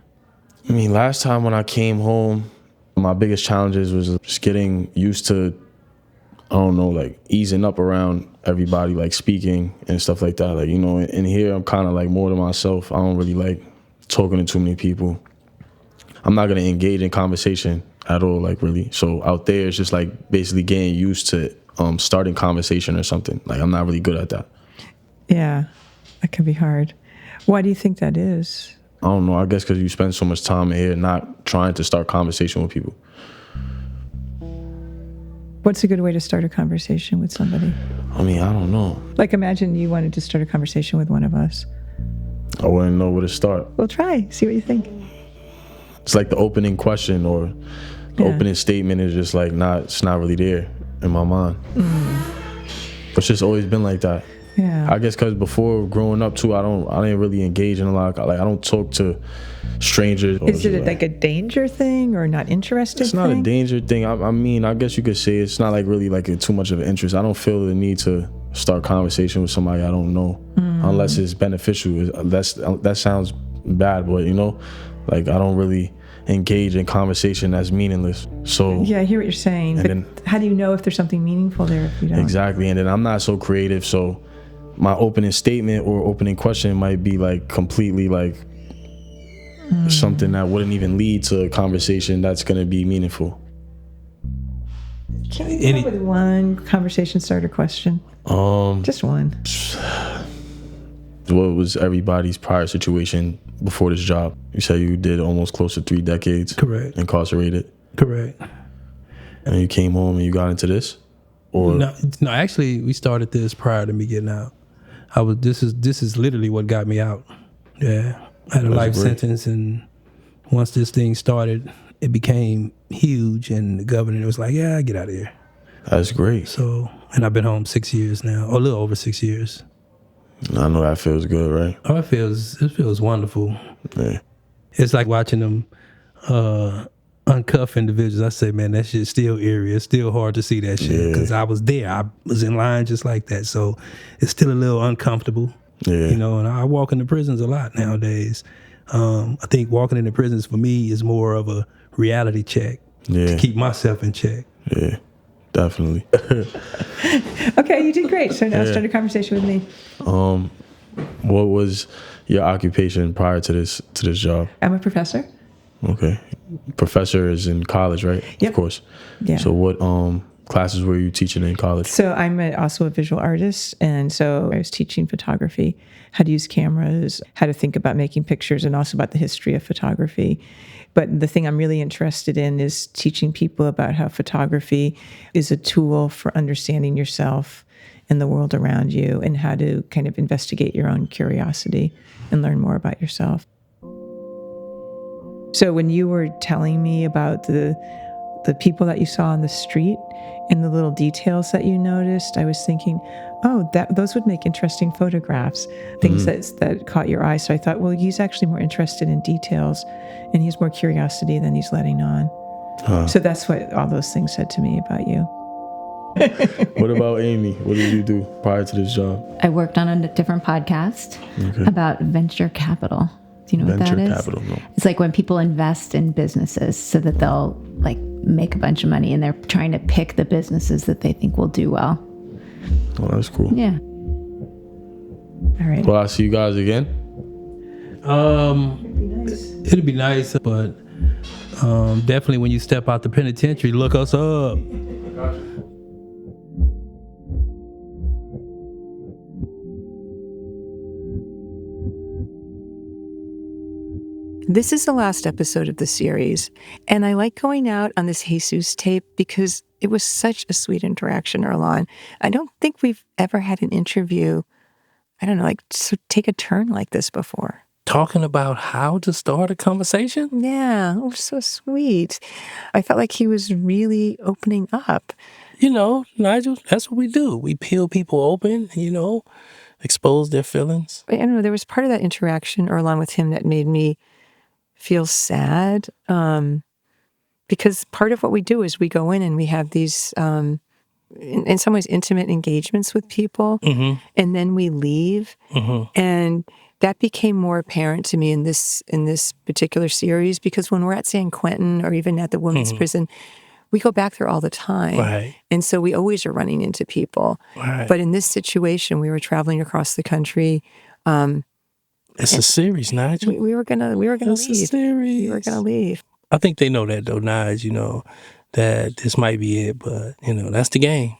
I mean, last time when I came home, my biggest challenges was just getting used to, easing up around everybody, like speaking and stuff like that. Like, in here, I'm kind of like more to myself. I don't really like talking to too many people. I'm not going to engage in conversation at all, like, really. So out there, it's just like basically getting used to starting conversation or something. Like, I'm not really good at that. Yeah, that can be hard. Why do you think that is? I don't know. I guess because you spend so much time in here not trying to start conversation with people. What's a good way to start a conversation with somebody? I mean, I don't know. Like, imagine you wanted to start a conversation with one of us. I wouldn't know where to start. Well, try. See what you think. It's like the opening question or the opening statement is just like it's not really there in my mind. It's just always been like that. Yeah. I guess because before growing up too, I didn't really engage in a lot. I don't talk to strangers. Is it like a danger thing or not interested It's not a danger thing. I mean, I guess you could say it's not like really like too much of an interest. I don't feel the need to start conversation with somebody I don't know unless it's beneficial. That sounds bad, but Like, I don't really engage in conversation that's meaningless. So Yeah, I hear what you're saying. But then, how do you know if there's something meaningful there if you don't? exactly. And then I'm not so creative. So my opening statement or opening question might be like completely like something that wouldn't even lead to a conversation that's going to be meaningful. Can you come up with one conversation starter question? Just one. What was everybody's prior situation before this job? You said you did almost close to 3 decades. Correct. Incarcerated. Correct. And you came home and you got into this? Or No, actually, we started this prior to me getting out. This is literally what got me out. Yeah. I had a life sentence, and once this thing started, it became huge, and the governor was like, yeah, get out of here. That's great. So, and I've been home 6 years now, or a little over 6 years. I know that feels good, right? Oh, it feels wonderful. Yeah. It's like watching them uncuff individuals. I say, man, that shit's still eerie. It's still hard to see that shit because I was there. I was in line just like that. So it's still a little uncomfortable. Yeah. You know, and I walk into prisons a lot nowadays. I think walking into prisons for me is more of a reality check to keep myself in check. Yeah, definitely. Okay, you did great. So now start a conversation with me. What was your occupation prior to this job? I'm a professor. Okay. Professor is in college, right? Yep. Of course. Yeah. So what classes were you teaching in college? So I'm also a visual artist, and so I was teaching photography, how to use cameras, how to think about making pictures, and also about the history of photography. But the thing I'm really interested in is teaching people about how photography is a tool for understanding yourself and the world around you, and how to kind of investigate your own curiosity and learn more about yourself. So when you were telling me about the people that you saw on the street and the little details that you noticed, I was thinking, oh, those would make interesting photographs, things that caught your eye. So I thought, well, he's actually more interested in details and he has more curiosity than he's letting on. So that's what all those things said to me about you. What about Amy? What did you do prior to this job? I worked on a different podcast about venture capital. Do you know what that is? Venture capital, no. It's like when people invest in businesses so that they'll like make a bunch of money, and they're trying to pick the businesses that they think will do well. Oh, that's cool. Yeah. All right. Well, I'll see you guys again. It'd be nice, but definitely when you step out the penitentiary, look us up. This is the last episode of the series, and I like going out on this Jesus tape because it was such a sweet interaction early on. I don't think we've ever had an interview, I don't know, like take a turn like this before. Talking about how to start a conversation? Yeah, it was so sweet. I felt like he was really opening up. You know, Nigel, that's what we do. We peel people open, you know, expose their feelings. I don't know, there was part of that interaction early on with him that made me feel sad, because part of what we do is we go in and we have these, in some ways, intimate engagements with people, and then we leave, and that became more apparent to me in this particular series, because when we're at San Quentin or even at the women's prison, we go back there all the time, Right. and so we always are running into people. Right. But in this situation, we were traveling across the country. It's a series, Nigel. We were gonna leave. It's a series. We were gonna leave. I think they know that though, Nige, you know, that this might be it, but you know, that's the game.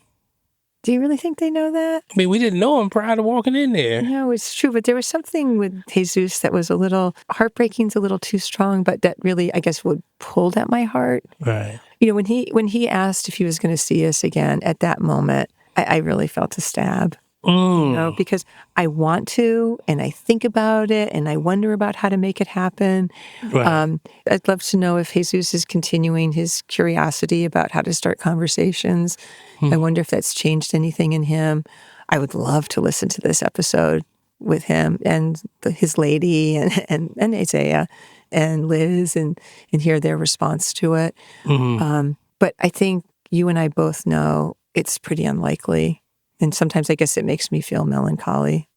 Do you really think they know that? I mean, we didn't know him prior to walking in there. No, it's true, but there was something with Jesus that was a little, heartbreaking's a little too strong, but that really, I guess, pulled at my heart. Right. You know, when he asked if he was going to see us again, at that moment, I really felt a stab. You know, because I want to, and I think about it, and I wonder about how to make it happen. Right. I'd love to know if Jesus is continuing his curiosity about how to start conversations. I wonder if that's changed anything in him. I would love to listen to this episode with him and his lady and Isaiah and Liz and hear their response to it. But I think you and I both know it's pretty unlikely. And sometimes I guess it makes me feel melancholy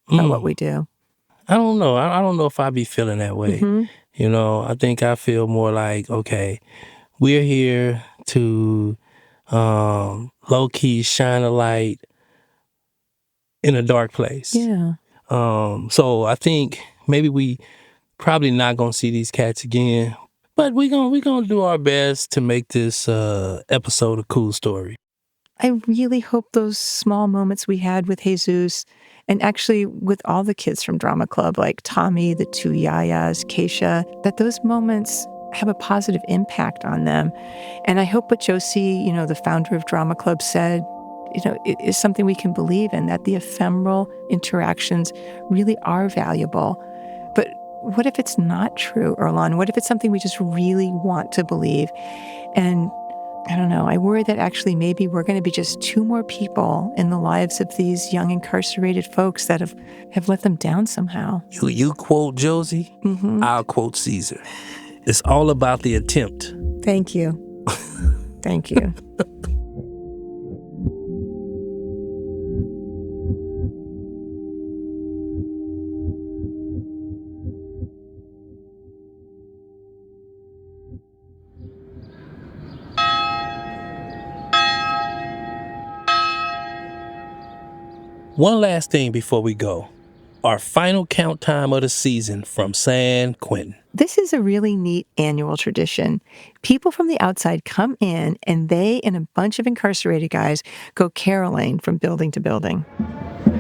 about what we do. I don't know. I don't know if I be feeling that way. Mm-hmm. You know, I think I feel more like, okay, we're here to low-key shine a light in a dark place. Yeah. So I think maybe we probably not gonna see these cats again, but we gonna do our best to make this episode a cool story. I really hope those small moments we had with Jesus, and actually with all the kids from Drama Club, like Tommy, the two Yayas, Keisha, that those moments have a positive impact on them. And I hope what Josie, the founder of Drama Club, said, is something we can believe in, that the ephemeral interactions really are valuable. But what if it's not true, Erlon? What if it's something we just really want to believe? And I don't know. I worry that actually maybe we're going to be just two more people in the lives of these young incarcerated folks that have let them down somehow. You quote Josie, I'll quote Caesar. It's all about the attempt. Thank you. Thank you. One last thing before we go. Our final count time of the season from San Quentin. This is a really neat annual tradition. People from the outside come in, and they and a bunch of incarcerated guys go caroling from building to building.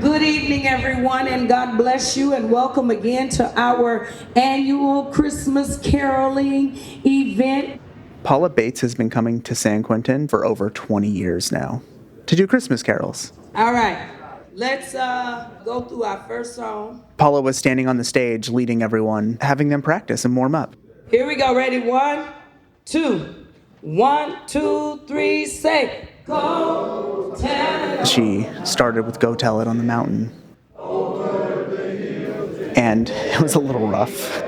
Good evening, everyone, and God bless you, and welcome again to our annual Christmas caroling event. Paula Bates has been coming to San Quentin for over 20 years now to do Christmas carols. All right, let's go through our first song. Paula was standing on the stage leading everyone, having them practice and warm up. Here we go, ready? 1, 2. 1, 2, 3, say, go tell it. She started with Go Tell It on the Mountain. And it was a little rough.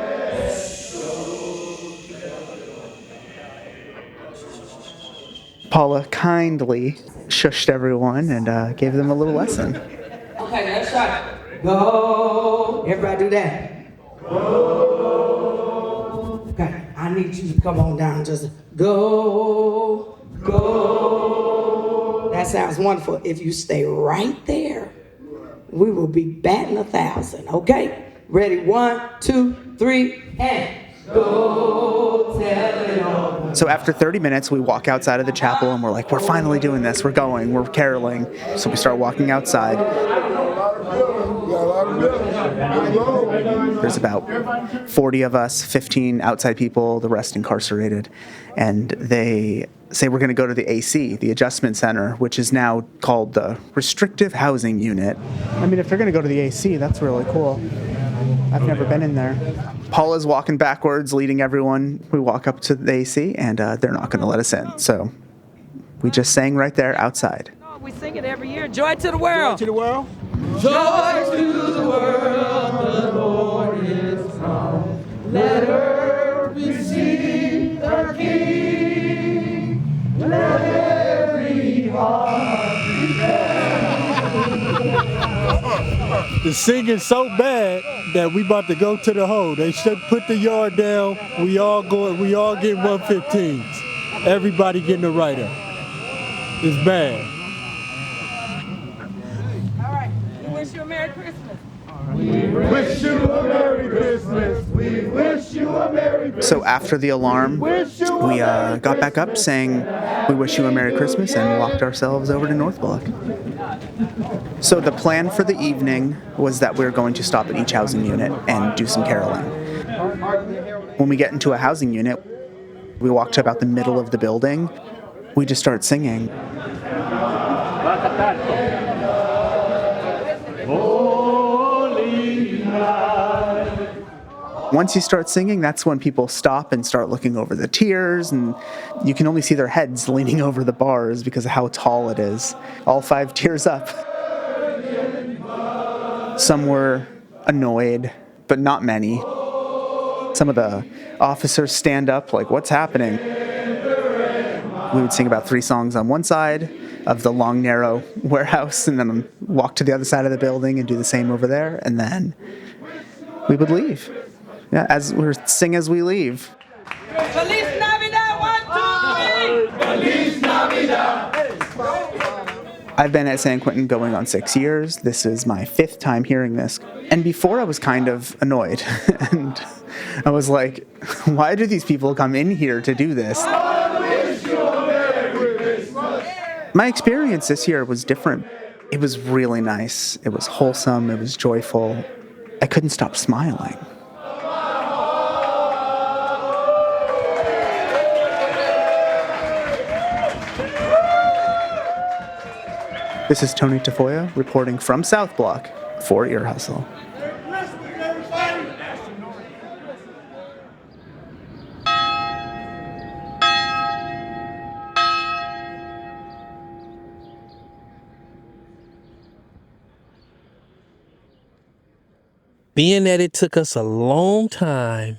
Paula kindly shushed everyone and gave them a little lesson. Okay, let's try. Go. Everybody do that. Go. Okay, I need you to come on down. Just go. Go. That sounds wonderful. If you stay right there, we will be batting 1,000. Okay? Ready? 1, 2, 3, and go tell it all. So after 30 minutes, we walk outside of the chapel and we're like, we're finally doing this. We're going. We're caroling. So we start walking outside. There's about 40 of us, 15 outside people, the rest incarcerated. And they say we're going to go to the AC, the adjustment center, which is now called the restrictive housing unit. I mean, if they're going to go to the AC, that's really cool. I've never been in there. Paula's walking backwards, leading everyone. We walk up to the AC, and they're not going to let us in. So we just sang right there outside. We sing it every year. Joy to the world. Joy to the world. Joy to the world. The Lord is come. Let earth receive the King. Let every heart prepare. The singing's so bad that we about to go to the hole. They should put the yard down. We all get 115s. Everybody getting a write-up. It's bad. All right. We wish you a Merry Christmas. We wish you a Merry Christmas. We wish you a Merry Christmas. So after the alarm, we got back up, sang We Wish You a Merry Christmas, and walked ourselves over to North Bullock. So the plan for the evening was that we were going to stop at each housing unit and do some caroling. When we get into a housing unit, we walk to about the middle of the building. We just start singing. Once you start singing, that's when people stop and start looking over the tiers, and you can only see their heads leaning over the bars because of how tall it is. All 5 tiers up. Some were annoyed, but not many. Some of the officers stand up like, what's happening? We would sing about 3 songs on one side of the long, narrow warehouse, and then walk to the other side of the building and do the same over there, and then we would leave. Yeah, as we're sing as we leave. Feliz Navidad, 1, 2, 3. Feliz Navidad. I've been at San Quentin going on 6 years. This is my 5th time hearing this. And before I was kind of annoyed. And I was like, why do these people come in here to do this? My experience this year was different. It was really nice. It was wholesome. It was joyful. I couldn't stop smiling. This is Tony Tafoya reporting from South Block for Ear Hustle. Being that it took us a long time,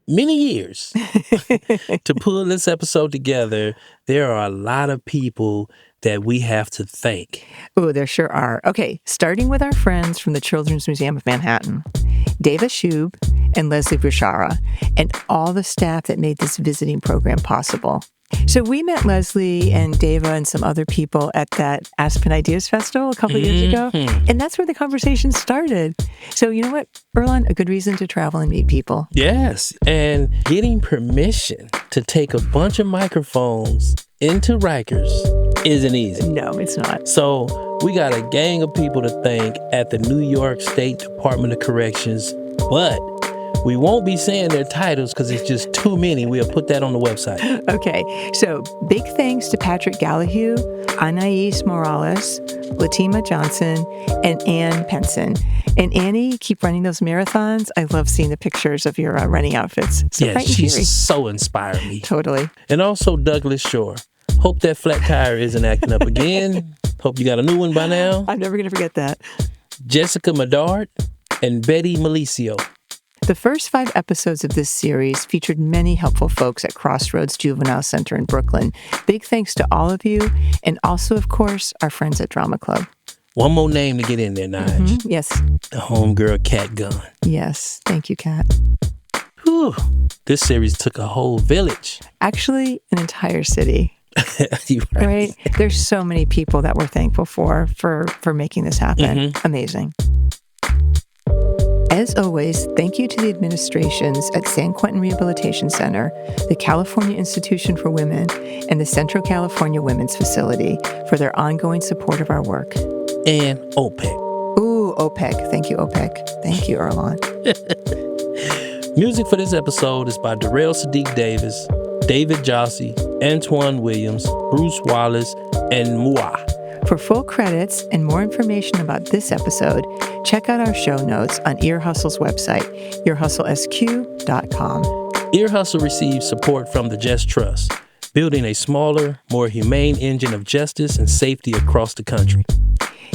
many years, to pull this episode together, there are a lot of people that we have to thank. Oh, there sure are. Okay, starting with our friends from the Children's Museum of Manhattan, Dava Schub and Leslie Bushara, and all the staff that made this visiting program possible. So we met Leslie and Dava and some other people at that Aspen Ideas Festival a couple of years ago, and that's where the conversation started. So you know what, Erlon, a good reason to travel and meet people. Yes, and getting permission to take a bunch of microphones into Rikers isn't easy. No, it's not. So we got a gang of people to thank at the New York State Department of Corrections, but we won't be saying their titles because it's just too many. We'll put that on the website. Okay, so big thanks to Patrick Gallahue, Annais Morales, Latima Johnson, and Ann Penson. And Annie, keep running those marathons. I love seeing the pictures of your running outfits. So yeah, she's so inspired me. Totally. And also Douglas Shore. Hope that flat tire isn't acting up again. Hope you got a new one by now. I'm never going to forget that. Jessica Medard and Betty Melecio. The first 5 episodes of this series featured many helpful folks at Crossroads Juvenile Center in Brooklyn. Big thanks to all of you, and also, of course, our friends at Drama Club. One more name to get in there, Nige. Mm-hmm. Yes. The homegirl Cat Gunn. Yes. Thank you, Cat. Whew. This series took a whole village. Actually, an entire city. You're right. There's so many people that we're thankful for making this happen. Mm-hmm. Amazing. As always, thank you to the administrations at San Quentin Rehabilitation Center, the California Institution for Women, and the Central California Women's Facility for their ongoing support of our work. And OPEC. Ooh, OPEC. Thank you, OPEC. Thank you, Erlon. Music for this episode is by Darrell Sadiq Davis, David Jossie, Antoine Williams, Bruce Wallace, and Moi. For full credits and more information about this episode, check out our show notes on Ear Hustle's website, earhustlesq.com. Ear Hustle receives support from the Just Trust, building a smaller, more humane engine of justice and safety across the country.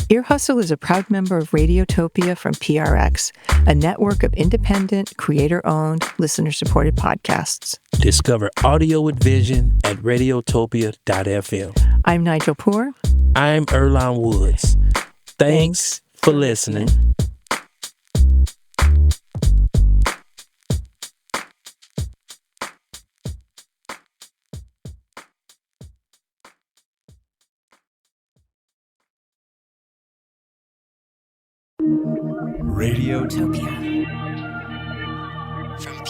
Ear Hustle is a proud member of Radiotopia from PRX, a network of independent, creator-owned, listener-supported podcasts. Discover audio with vision at radiotopia.fm. I'm Nigel Poor. I'm Erlon Woods. Thanks for listening. Radiotopia from